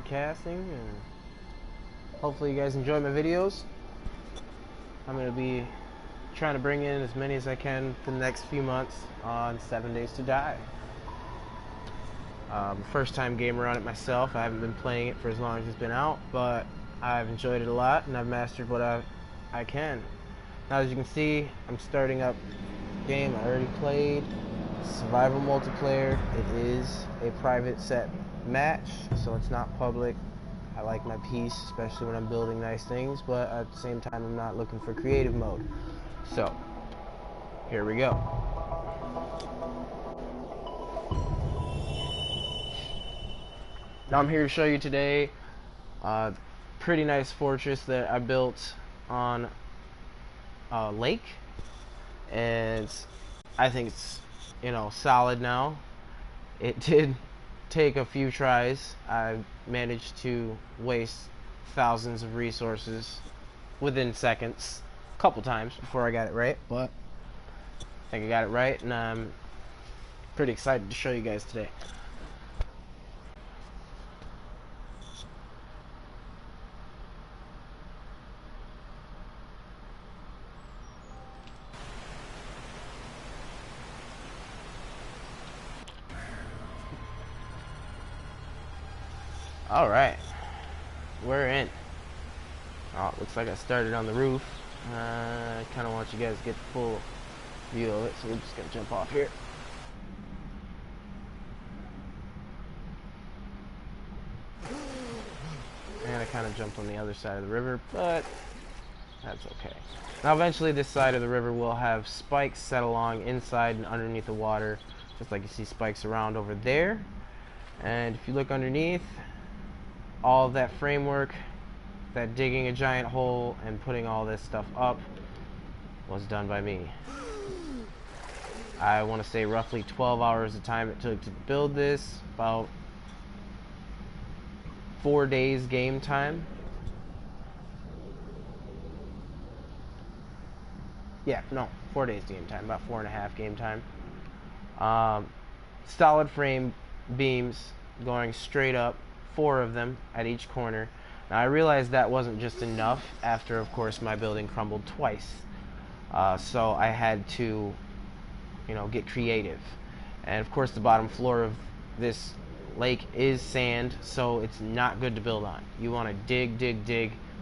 broadcasting, and hopefully you guys enjoy my videos. I'm going to be trying to bring in as many as I can for the next few months on 7 Days to Die. First time gamer on it myself. I haven't been playing it for as long as it's been out, but I've enjoyed it a lot and I've mastered what I can. Now, as you can see, I'm starting up a game I already played. Survival multiplayer. It is a private set match, so it's not public. I like my peace, especially when I'm building nice things, but at the same time I'm not looking for creative mode. So here we go. Now I'm here to show you today a pretty nice fortress that I built on a lake, and I think it's, you know, solid now. It did take a few tries. I managed to waste thousands of resources within seconds a couple times before I got it right, but I think I got it right, and I'm pretty excited to show you guys today. Alright, we're in. Oh, it looks like I started on the roof. I kind of want you guys to get the full view of it, so we're just going to jump off here. And I kind of jumped on the other side of the river, but that's okay. Now eventually this side of the river will have spikes set along inside and underneath the water, just like you see spikes around over there. And if you look underneath, all of that framework, that digging a giant hole and putting all this stuff up, was done by me. I want to say roughly 12 hours the time it took to build this, about 4 days game time. Yeah, no, 4 days game time, about 4.5 game time. Solid frame beams going straight up, 4 of them at each corner. Now I realized that wasn't just enough after, of course, my building crumbled twice. So I had to, you know, get creative. And of course the bottom floor of this lake is sand, so it's not good to build on. You want to dig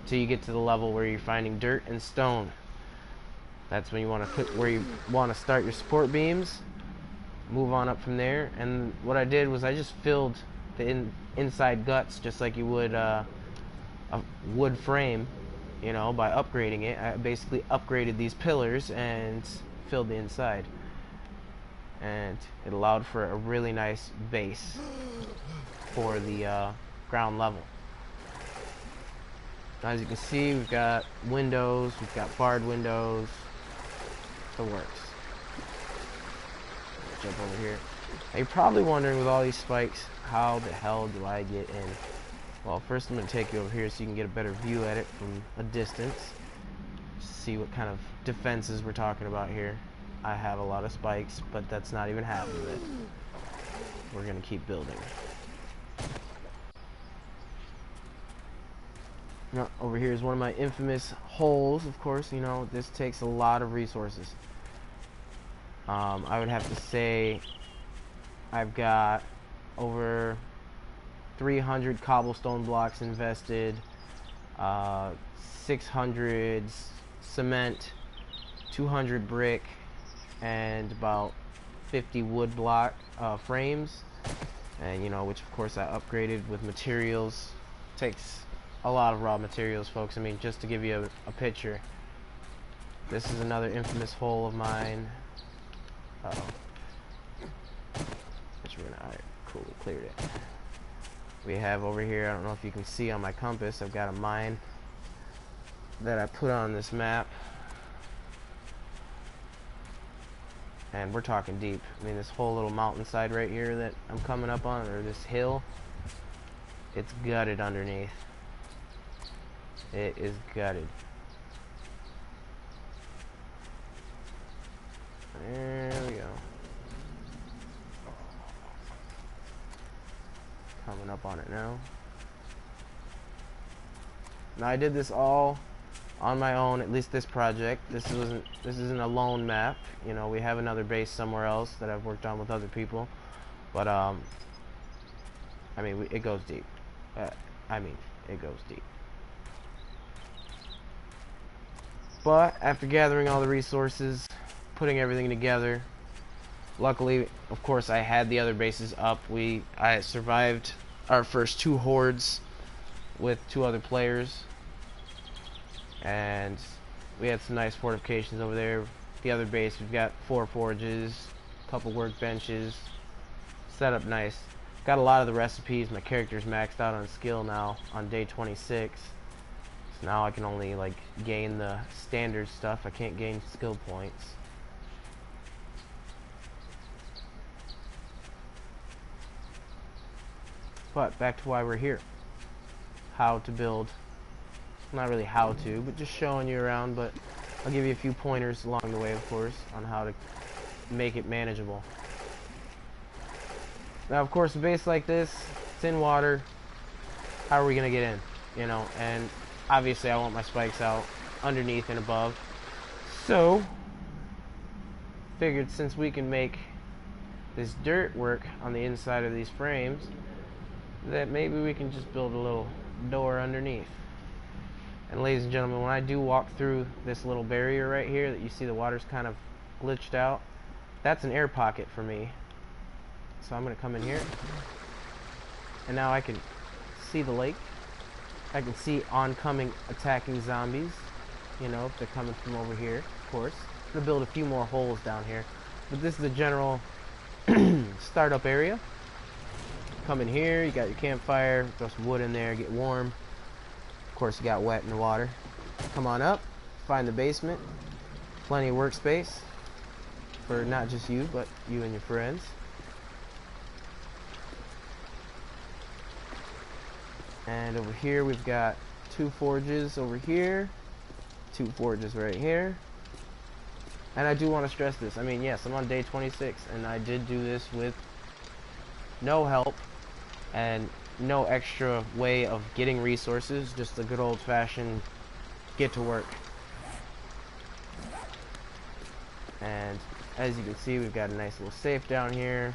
till you get to the level where you're finding dirt and stone. That's when you want to put where you want to start your support beams. Move on up from there. And what I did was I just filled the inside guts just like you would a wood frame, you know, by upgrading it. I basically upgraded these pillars and filled the inside, and it allowed for a really nice base for the ground level. Now, as you can see, we've got windows, we've got barred windows, the works. Jump over here. Now, you're probably wondering, with all these spikes, how the hell do I get in? Well, first I'm going to take you over here so you can get a better view at it from a distance. See what kind of defenses we're talking about here. I have a lot of spikes, but that's not even half of it. We're going to keep building. Now, over here is one of my infamous holes, of course. You know, this takes a lot of resources. I would have to say I've got over 300 cobblestone blocks invested, 600 cement, 200 brick, and about 50 wood block frames, and, you know, which of course I upgraded with materials. Takes a lot of raw materials, folks. I mean, just to give you a picture, this is another infamous hole of mine. Which we're gonna, alright, cool, we cleared it. We have over here, I don't know if you can see on my compass, I've got a mine that I put on this map. And we're talking deep. I mean, this whole little mountainside right here that I'm coming up on, or this hill, it's gutted underneath. It is gutted. There we go. Coming up on it now. Now I did this all on my own, at least this project. This isn't a lone map. You know, we have another base somewhere else that I've worked on with other people. But I mean, it goes deep. It goes deep. But after gathering all the resources, putting everything together, luckily, of course, I had the other bases up. I survived our first 2 hordes with 2 other players, and we had some nice fortifications over there. The other base, we've got 4 forges, a couple workbenches, set up nice. Got a lot of the recipes. My character's maxed out on skill now on day 26. So now I can only like gain the standard stuff. I can't gain skill points. But back to why we're here. How to build. Not really how to, but just showing you around. But I'll give you a few pointers along the way, of course, on how to make it manageable. Now, of course, a base like this, it's in water. How are we going to get in? You know, and obviously I want my spikes out underneath and above. So, figured since we can make this dirt work on the inside of these frames, that maybe we can just build a little door underneath. And ladies and gentlemen, when I do walk through this little barrier right here that you see the water's kind of glitched out, that's an air pocket for me. So I'm going to come in here, and now I can see the lake. I can see oncoming attacking zombies, you know, if they're coming from over here, of course. I'm going to build a few more holes down here. But this is the general startup area. Come in here, you got your campfire, throw some wood in there, get warm. Of course, you got wet in the water. Come on up, find the basement. Plenty of workspace for not just you, but you and your friends. And over here we've got 2 forges over here, 2 forges right here. And I do want to stress this. I mean, yes, I'm on day 26, and I did do this with no help and no extra way of getting resources, just a good old-fashioned get to work. And as you can see, we've got a nice little safe down here.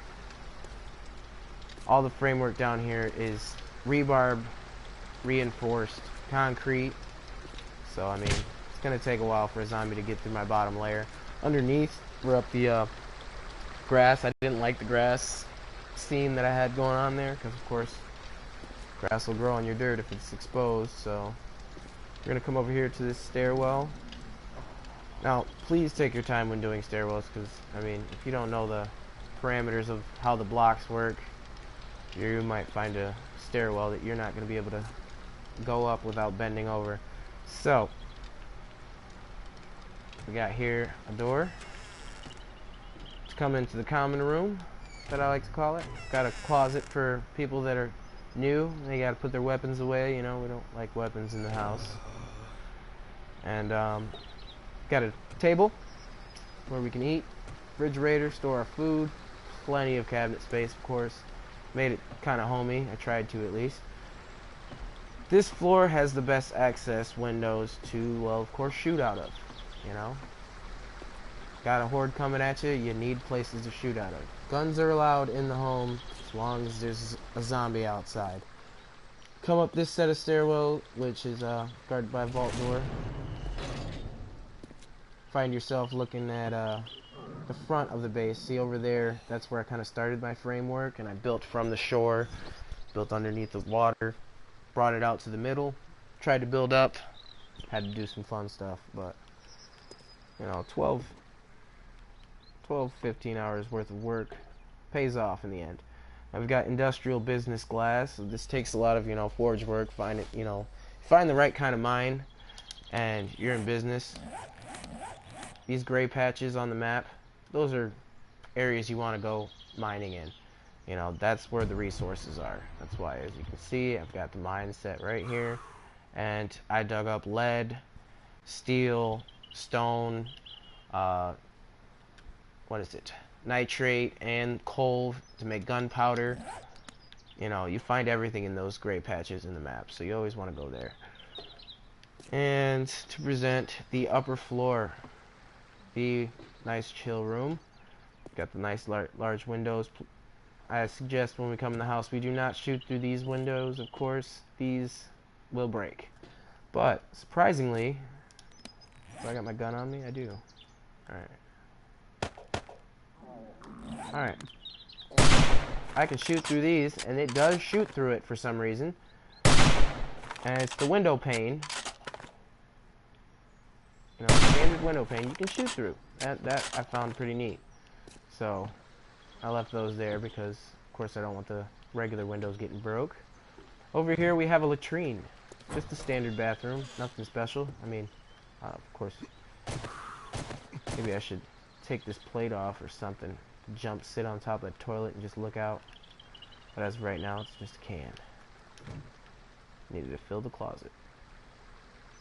All the framework down here is rebarb reinforced concrete, so I mean it's gonna take a while for a zombie to get through my bottom layer. Underneath we're up the grass. I didn't like the grass scene that I had going on there, because of course grass will grow on your dirt if it's exposed. So we're gonna come over here to this stairwell. Now please take your time when doing stairwells, because I mean, if you don't know the parameters of how the blocks work, you might find a stairwell that you're not going to be able to go up without bending over. So we got here a door to come into the common room, that I like to call it. Got a closet for people that are new. They got to put their weapons away. You know, we don't like weapons in the house. And got a table where we can eat, refrigerator, store our food, plenty of cabinet space, of course. Made it kind of homey. I tried to, at least. This floor has the best access windows to, well, of course, shoot out of. You know, got a horde coming at you, you need places to shoot out of. Guns are allowed in the home as long as there's a zombie outside. Come up this set of stairwell, which is guarded by a vault door. Find yourself looking at the front of the base. See over there, that's where I kind of started my framework, and I built from the shore, built underneath the water, brought it out to the middle, tried to build up, had to do some fun stuff, but you know, 15 hours worth of work pays off in the end. I've got industrial business glass, so this takes a lot of, you know, forge work. Find it, you know, find the right kind of mine and you're in business. These gray patches on the map, those are areas you want to go mining in. You know, that's where the resources are. That's why, as you can see, I've got the mine set right here, and I dug up lead, steel, stone, what is it, nitrate, and coal to make gunpowder. You know, you find everything in those gray patches in the map, so you always want to go there. And to present the upper floor, the nice chill room. Got the nice large windows. I suggest when we come in the house we do not shoot through these windows, of course. These will break. But surprisingly, do I got my gun on me? I do. Alright. I can shoot through these, and it does shoot through it for some reason. And it's the window pane. You know, standard window pane you can shoot through. That I found pretty neat. So I left those there because, of course, I don't want the regular windows getting broke. Over here we have a latrine. Just a standard bathroom. Nothing special. I mean, of course, maybe I should take this plate off or something. Sit on top of the toilet and just look out. But as of right now, it's just a can. Needed to fill the closet.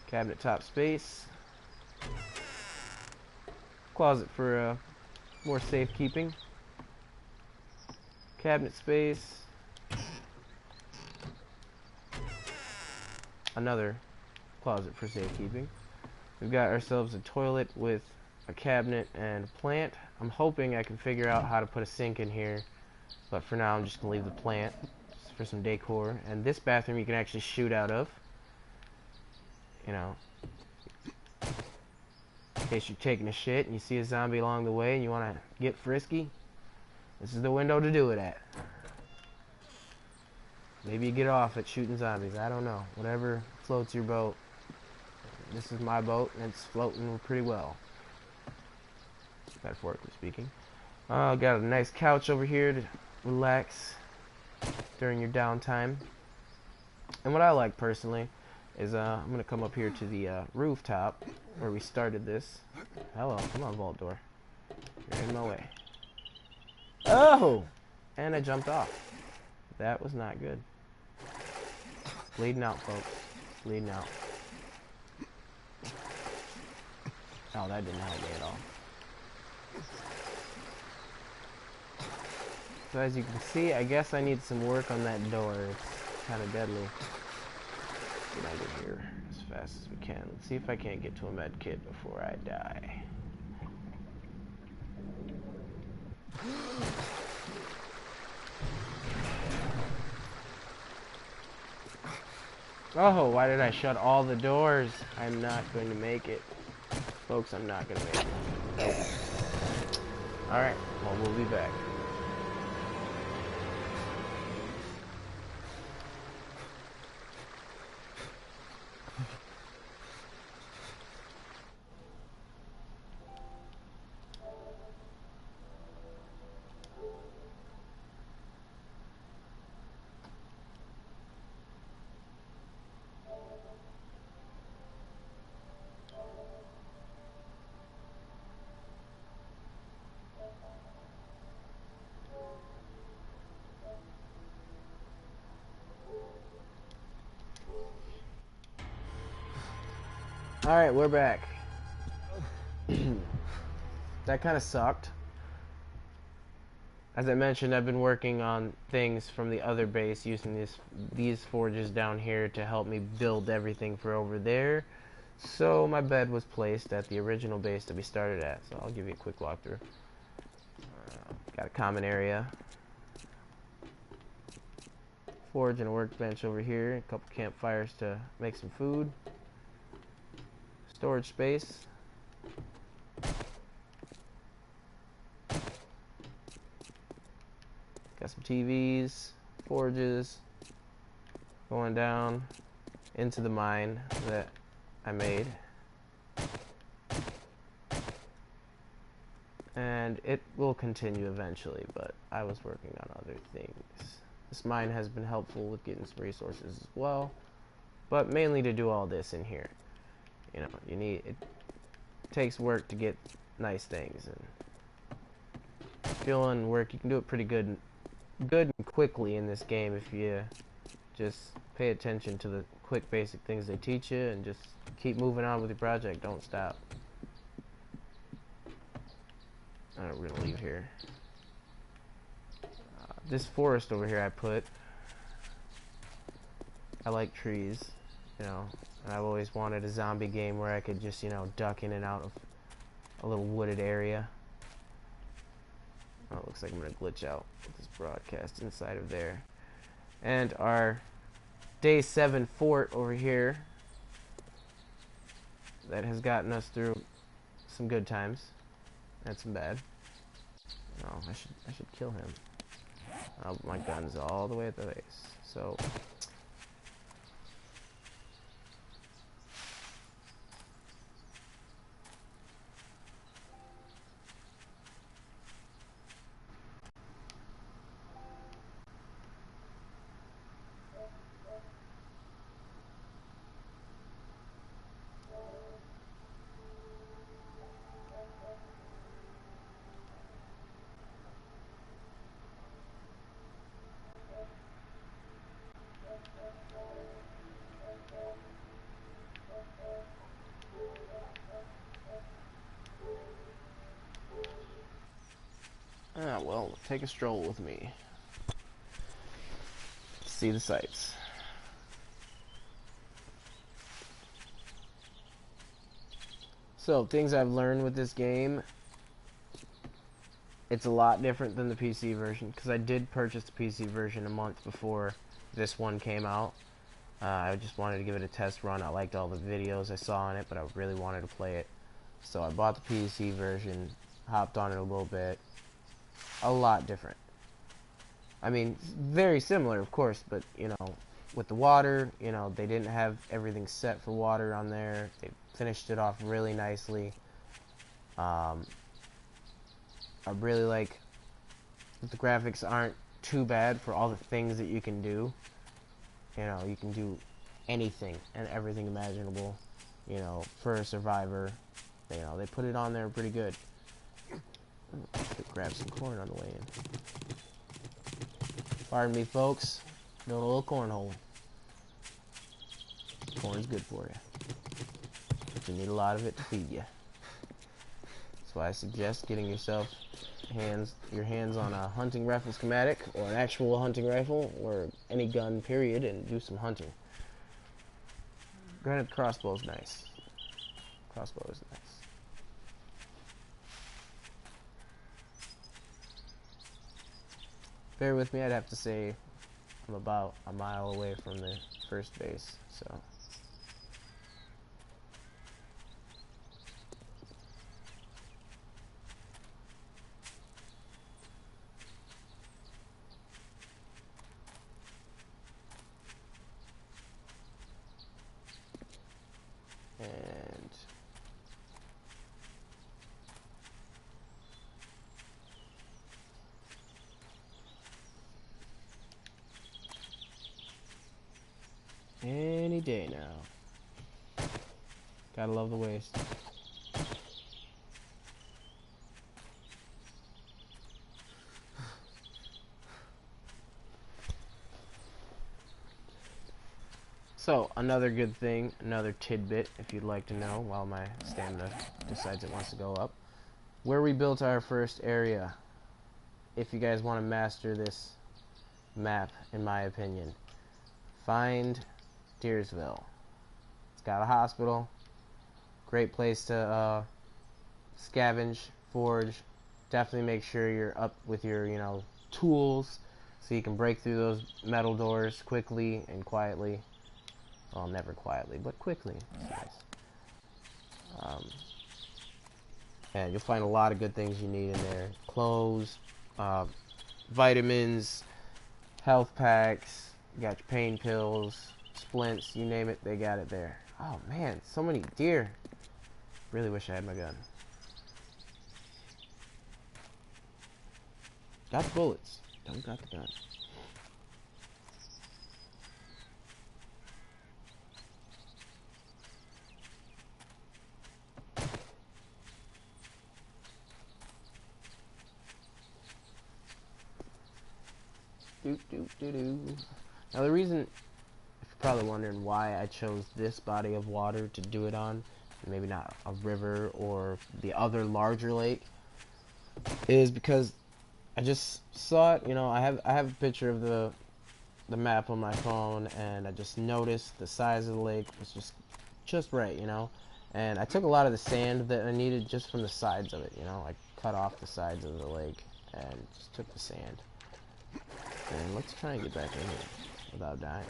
Cabinet top space. Closet for more safekeeping. Cabinet space. Another closet for safekeeping. We've got ourselves a toilet with a cabinet and a plant. I'm hoping I can figure out how to put a sink in here, but for now I'm just gonna leave the plant just for some decor. And this bathroom you can actually shoot out of, you know, in case you're taking a shit and you see a zombie along the way and you want to get frisky. This is the window to do it at. Maybe you get off at shooting zombies, I don't know. Whatever floats your boat. This is my boat and it's floating pretty well, metaphorically speaking. Got a nice couch over here to relax during your downtime. And what I like personally is I'm gonna come up here to the rooftop where we started this. Hello, come on, vault door. You're in my way. Oh! And I jumped off. That was not good. Bleeding out, folks. Bleeding out. Oh, that didn't help me at all. So as you can see, I guess I need some work on that door. It's kind of deadly. Get out of here as fast as we can. Let's see if I can't get to a med kit before I die. Oh, why did I shut all the doors? I'm not going to make it. Folks, I'm not going to make it. Nope. Alright, well, we'll be back. Alright, we're back. That kind of sucked. As I mentioned, I've been working on things from the other base using these forges down here to help me build everything for over there. So my bed was placed at the original base that we started at. So I'll give you a quick walkthrough. Got a common area. Forge and a workbench over here. A couple campfires to make some food. Storage space. Got some TVs, forges, going down into the mine that I made. And it will continue eventually, but I was working on other things. This mine has been helpful with getting some resources as well, but mainly to do all this in here. You know, it takes work to get nice things, and if you want to work, you can do it pretty good and quickly in this game if you just pay attention to the quick basic things they teach you and just keep moving on with your project. Don't stop. Alright, we're gonna leave here. This forest over here I like trees. you know, and I've always wanted a zombie game where I could just, you know, duck in and out of a little wooded area. Oh, it looks like I'm going to glitch out with this broadcast inside of there. And our Day 7 fort over here that has gotten us through some good times and some bad. Oh, I should kill him. Oh, my gun's all the way at the base. So well, take a stroll with me. See the sights. So, things I've learned with this game. It's a lot different than the PC version, because I did purchase the PC version a month before this one came out. I just wanted to give it a test run. I liked all the videos I saw on it, but I really wanted to play it. So I bought the PC version, hopped on it a little bit. A lot different. I mean, very similar, of course, but, you know, with the water, you know, they didn't have everything set for water on there. They finished it off really nicely. I really like that the graphics aren't too bad for all the things that you can do. You know, you can do anything and everything imaginable, you know, for a survivor. You know, they put it on there pretty good. Could grab some corn on the way in. Pardon me, folks. Build a little cornhole. Corn's good for you, but you need a lot of it to feed you. That's why I suggest getting yourself your hands on a hunting rifle schematic, or an actual hunting rifle, or any gun, period, and do some hunting. Granted, crossbow's nice. Crossbow is nice. Bear with me, I'd have to say I'm about a mile away from the first base, so. And any day now. Gotta love the waste. So, another good thing, another tidbit, if you'd like to know, while my stamina decides it wants to go up. Where we built our first area, if you guys want to master this map, in my opinion, find Deersville. It's got a hospital, great place to scavenge, forage. Definitely make sure you're up with your, you know, tools, so you can break through those metal doors quickly and quietly. Well, never quietly, but quickly. Nice. And you'll find a lot of good things you need in there. Clothes, vitamins, health packs, you got your pain pills, splints, you name it, they got it there. Oh man, so many deer. Really wish I had my gun. Got the bullets, don't got the gun. Now the reason, if you're probably wondering why I chose this body of water to do it on, and maybe not a river or the other larger lake, is because I just saw it. You know, I have a picture of the the map on my phone, and I just noticed the size of the lake was just right, you know. And I took a lot of the sand that I needed just from the sides of it, you know. I cut off the sides of the lake and just took the sand. And let's try and get back in here without dying.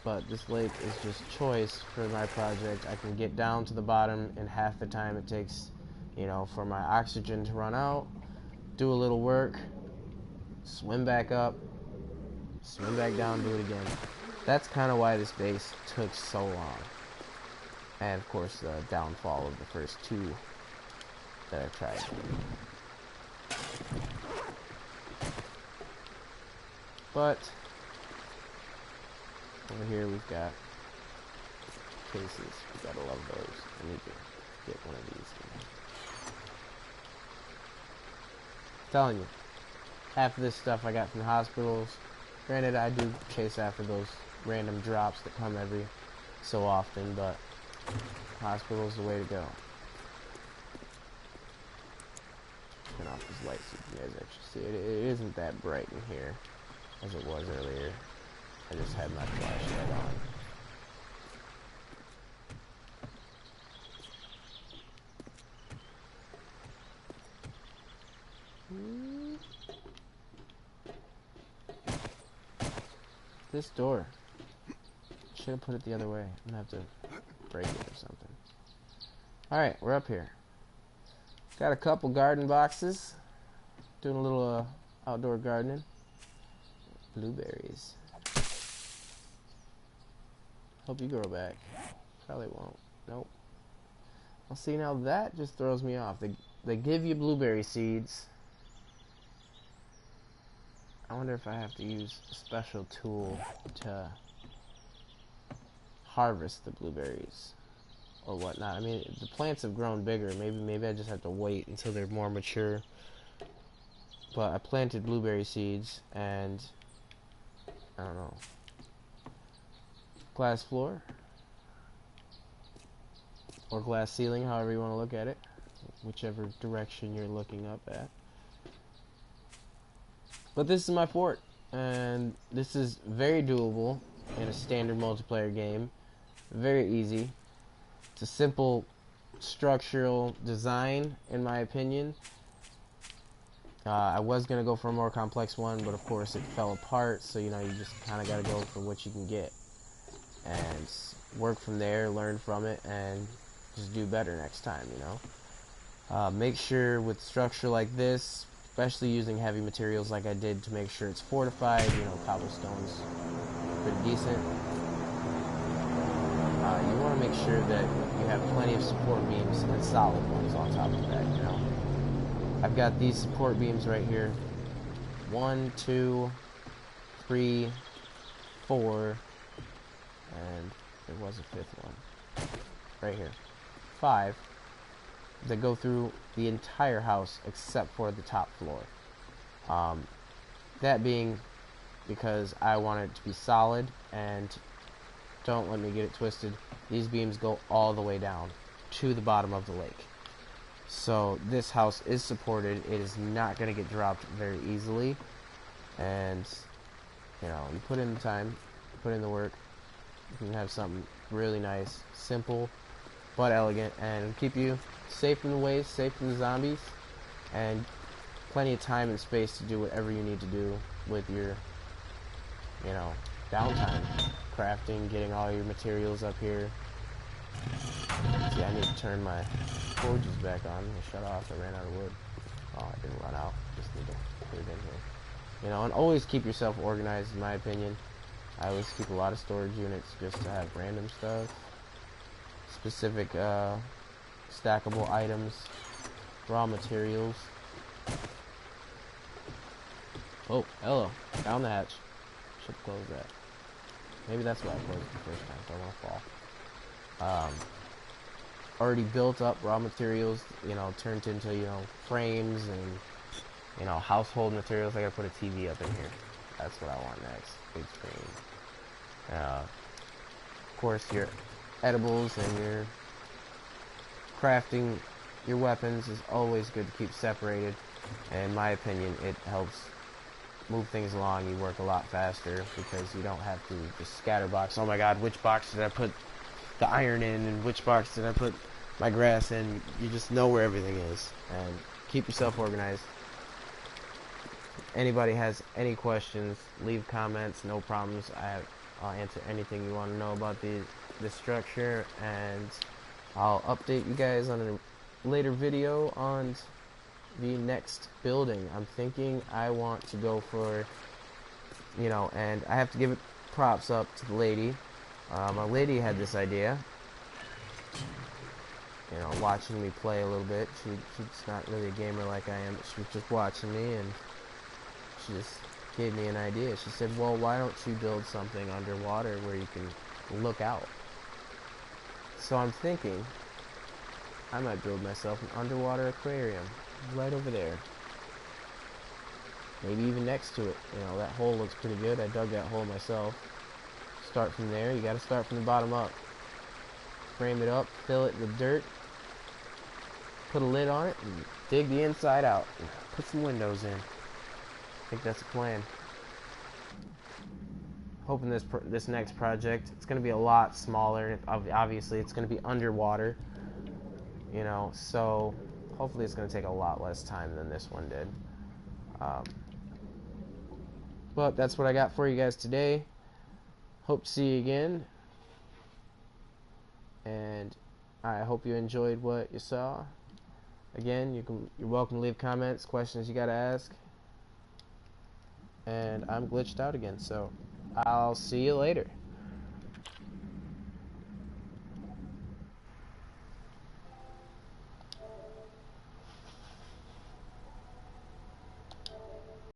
But this lake is just choice for my project. I can get down to the bottom in half the time it takes, you know, for my oxygen to run out, do a little work, swim back up, swim back down, do it again. That's kind of why this base took so long. And of course the downfall of the first two that I tried. But over here we've got cases. We gotta love those. I need to get one of these. I'm telling you, half of this stuff I got from the hospitals. Granted, I do chase after those random drops that come every so often, but hospital's the way to go. Turn off this light so you guys actually see it. It isn't that bright in here as it was earlier. I just had my flashlight on. This door. Should have put it the other way. I'm gonna have to break it or something. Alright, we're up here. Got a couple garden boxes. Doing a little outdoor gardening. Blueberries. Hope you grow back. Probably won't. Nope. Well, see, now that just throws me off. They give you blueberry seeds. I wonder if I have to use a special tool to harvest the blueberries or whatnot. I mean, the plants have grown bigger. Maybe I just have to wait until they're more mature. But I planted blueberry seeds and I don't know. Glass floor or glass ceiling, however you want to look at it, whichever direction you're looking up at. But this is my fort, and this is very doable in a standard multiplayer game. Very easy. It's a simple structural design, in my opinion. I was going to go for a more complex one, but of course it fell apart, so you know, you just kind of got to go for what you can get. And work from there, learn from it, and just do better next time, you know. Make sure with structure like this, especially using heavy materials like I did, to make sure it's fortified. You know, cobblestone's pretty decent. You want to make sure that you have plenty of support beams and solid ones on top of that, you know. I've got these support beams right here. 1, 2, 3, 4, and there was a fifth one. Right here. 5. That go through the entire house except for the top floor. That being because I want it to be solid, and don't let me get it twisted, these beams go all the way down to the bottom of the lake. So this house is supported. It is not going to get dropped very easily, and you know, you put in the time, put in the work, you can have something really nice, simple but elegant, and keep you safe from the waves, safe from the zombies, and plenty of time and space to do whatever you need to do with your, you know, downtime. Crafting, getting all your materials up here. See, I need to turn my forges back on. They shut off. I ran out of wood. Oh, I didn't run out. Just need to put it in here. You know, and always keep yourself organized, in my opinion. I always keep a lot of storage units just to have random stuff. Specific stackable items, raw materials. Oh, hello. Down the hatch. Should close that. Maybe that's why I closed it the first time, so I don't want to fall. Already built up raw materials, you know, turned into, you know, frames and, you know, household materials. I gotta put a TV up in here. That's what I want next. Big screen. Of course, your edibles and your crafting your weapons is always good to keep separated. And in my opinion, it helps move things along, you work a lot faster because you don't have to just scatter box. Oh my god, which box did I put the iron in and which box did I put my grass in? You just know where everything is, and keep yourself organized. Anybody has any questions, leave comments, no problems. I'll answer anything you want to know about the structure, and I'll update you guys on a later video on the next building. I'm thinking I want to go for, you know, and I have to give it props up to the lady. My lady had this idea, you know, watching me play a little bit. She's not really a gamer like I am, but she was just watching me, and she just gave me an idea. She said, well, why don't you build something underwater where you can look out? So I'm thinking I might build myself an underwater aquarium right over there. Maybe even next to it. You know, that hole looks pretty good. I dug that hole myself. Start from there. You gotta start from the bottom up. Frame it up, fill it with dirt, put a lid on it, and dig the inside out. Put some windows in. I think that's the plan. Hoping this next project, it's going to be a lot smaller. Obviously, it's going to be underwater, you know, so hopefully it's going to take a lot less time than this one did. But that's what I got for you guys today. Hope to see you again, and I hope you enjoyed what you saw. Again, you're welcome to leave comments, questions you got to ask. And I'm glitched out again, so I'll see you later.